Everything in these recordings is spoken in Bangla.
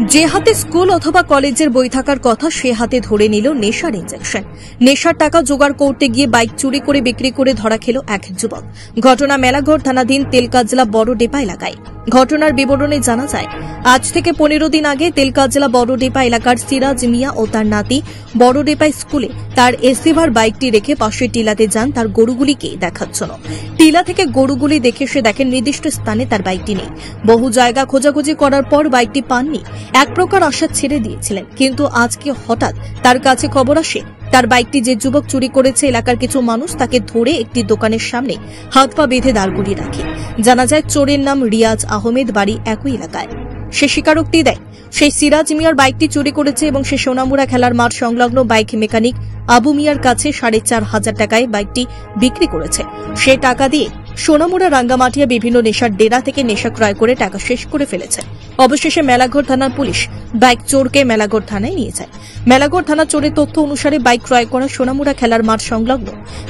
যে হাতে স্কুল অথবা কলেজের বই থাকার কথা সে হাতে ধরে নিল নেশার ইনজেকশন। নেশার টাকা জোগাড় করতে গিয়ে বাইক চুরি করে বিক্রি করে ধরা খেল এক যুবক। ঘটনা মেলাঘর থানাধীন তেলকাজলা বড়ডেপা এলাকায়। ঘটনার বিবরণে জানা যায়, আজ থেকে 15 দিন আগে তেলকাজলা বড়ডেপা এলাকার সিরাজ মিয়া ও তার নাতি বড়ডেপা স্কুলে তার এসিভার বাইকটি রেখে পাশে টিলাতে যান তার গরুগুলিকে দেখার জন্য। টিলা থেকে গরুগুলি দেখে সে দেখেন নির্দিষ্ট স্থানে তার বাইকটি নেই। বহু জায়গা খোঁজাখুঁজি করার পর বাইকটি পাননি। এক প্রকার আশা ছেড়ে দিয়েছিলেন, কিন্তু আজকে হঠাৎ তার কাছে খবর আসে তার বাইকটি যে যুবক চুরি করেছে। এলাকার কিছু মানুষ তাকে ধরে একটি দোকানের সামনে হাত পা বেঁধে দাঁড় করিয়ে রাখে। জানা যায় চোরের নাম রিয়াজ আহমেদ, বাড়ি একই এলাকায়। সে স্বীকারোক্তি দেয় সেই সিরাজ মিয়ার বাইকটি চুরি করেছে এবং সে সোনামুড়া খেলার মাঠ সংলগ্ন বাইক মেকানিক আবু মিয়ার কাছে 4,500 টাকায় বাইকটি বিক্রি করেছে। সে টাকা দিয়ে সোনামুড়া রাঙ্গামাটিয়া বিভিন্ন নেশার ডেরা থেকে নেশা ক্রয় করে টাকা শেষ করে ফেলেছে। অবশেষে মেলাঘর থানার পুলিশ বাইক চোরকে মেলাঘর থানায় নিয়ে যায়। মেলাঘর থানা চোরের তথ্য অনুসারে বাইক ক্রয় করা সোনামুড়া খেলার মাঠ সংলগ্ন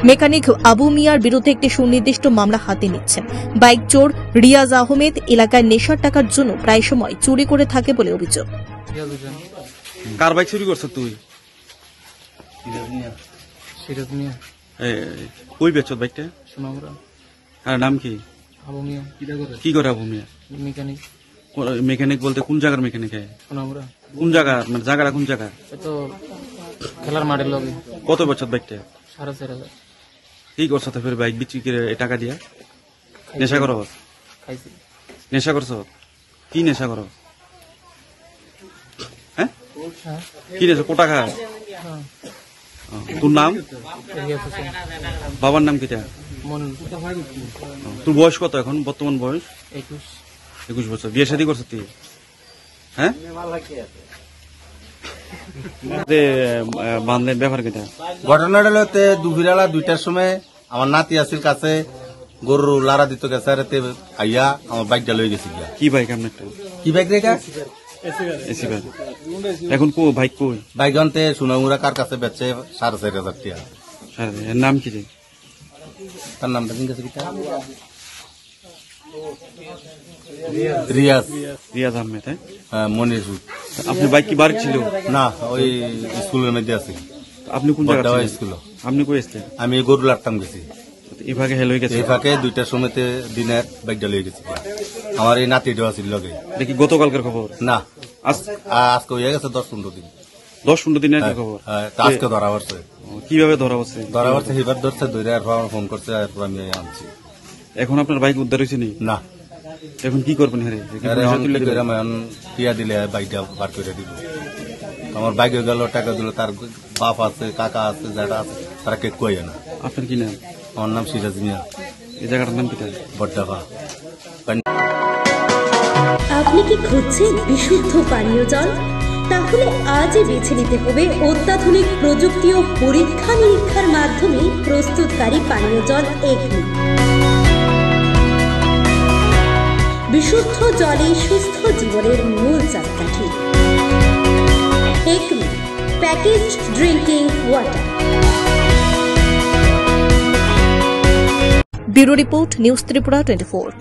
মেকানিক আবু মিয়ার বিরুদ্ধে একটি সুনির্দিষ্ট মামলা হাতে নিচ্ছেন। বাইক চোর রিয়াজ আহমেদ এলাকায় নেশার টাকার জন্য প্রায় সময় চুরি করে থাকে বলে অভিযোগ। কার বাইক চুরি করছ তুই? কই বেচত বাইকটা? সোনামুড়া। আর নাম কি? আবু মিয়া। কি করে আবু মিয়া? মেকানিক। মেকানিক বলতে কোন জায়গার মেকানিক? সোনামুড়া। কোন জায়গা, মানে জায়গাটা কোন জায়গা? তো খেলার মাঠের লগে। কত বছর বাইকটা? 4,500। কি করছ তো ফের বাইক বিক্রি করে টাকা দিয়া? নেশা করো? খাইছি। নেশা করছ? কি নেশা করো? হ্যাঁ, কি নেশা? কোটা খা? তোর নাম? বাবার নাম কিটা? তোর বয়স কত এখন? বর্তমান বয়স 21 বছর। বিয়ে শাদী করছ তুই? হ্যাঁ, বান্ধের ব্যাপার কিটা? ঘটনাটা হলো দুপুরবেলা 2টার সময় আমার নাতি আসির কাছে গরু লারা দিতে গেছে, আর আইয়া আমার বাইকটা লয়ে গেছি। কি বাইক আপনার? কি বাইক রেখা? AC bike. এখন কো বাইক কই? বাইক আনতে সোনামুড়া কার কাছে বেচছে 4,500 টাকা। এর নাম কি? তার নামটা কি কাছে? রিয়াজ। রিয়াজ আহমেদ। হ্যাঁ, মনির। আপনি বাইক কি বাড়ি ছিল? না, ওই স্কুলের মধ্যে আছে। আপনি কোন জায়গায় স্কুল? আপনি কই আসছেন? আমি গরু লাটতাম গেছি। এই ফাঁকে হেল হয়ে গেছে? এই ফাঁকে 2টার সময় দিনের বাইকটা লয়ে গেছি। আমার এই নাতিটাও আছিল লগে। দেখি গতকালকার খবর? না, আজকে হয়ে গেছে 10-15 দিন। 10-15 দিনের খবর? আজকে ধরা পড়ছে। কিভাবে ধরা পড়ছে? ধরা পড়ছে এবার ধরছে, ধরে আর ফোন করছে, আর আমি আনছি। এখন আপনার বাইক উদ্ধার হয়েছে? না। এখন কি করবেন? টিয়া দিলে বাইকটা বার করে দিব। আমার বাইকে গেল, টাকা দিল, তার বাপ আছে, কাকা আছে, যারা আছে তারা কে কই না। আপনার কি নাম? আমার নাম সিরাজ মিয়া। এই জায়গাটার নাম কিটা? বড়ডাবা। আপনি কি খুঁজছেন বিশুদ্ধ পানীয় জল? তাহলে আজই বেছে নিতে হবে অত্যাধুনিক প্রযুক্তি ও পরীক্ষা নিরীক্ষার মাধ্যমে প্রস্তুতকারী পানীয় জল একমি। বিশুদ্ধ জলে সুস্থ জীবনের মূল চাকাঠি। Acme packaged drinking water. Bureau report, news Tripura 24।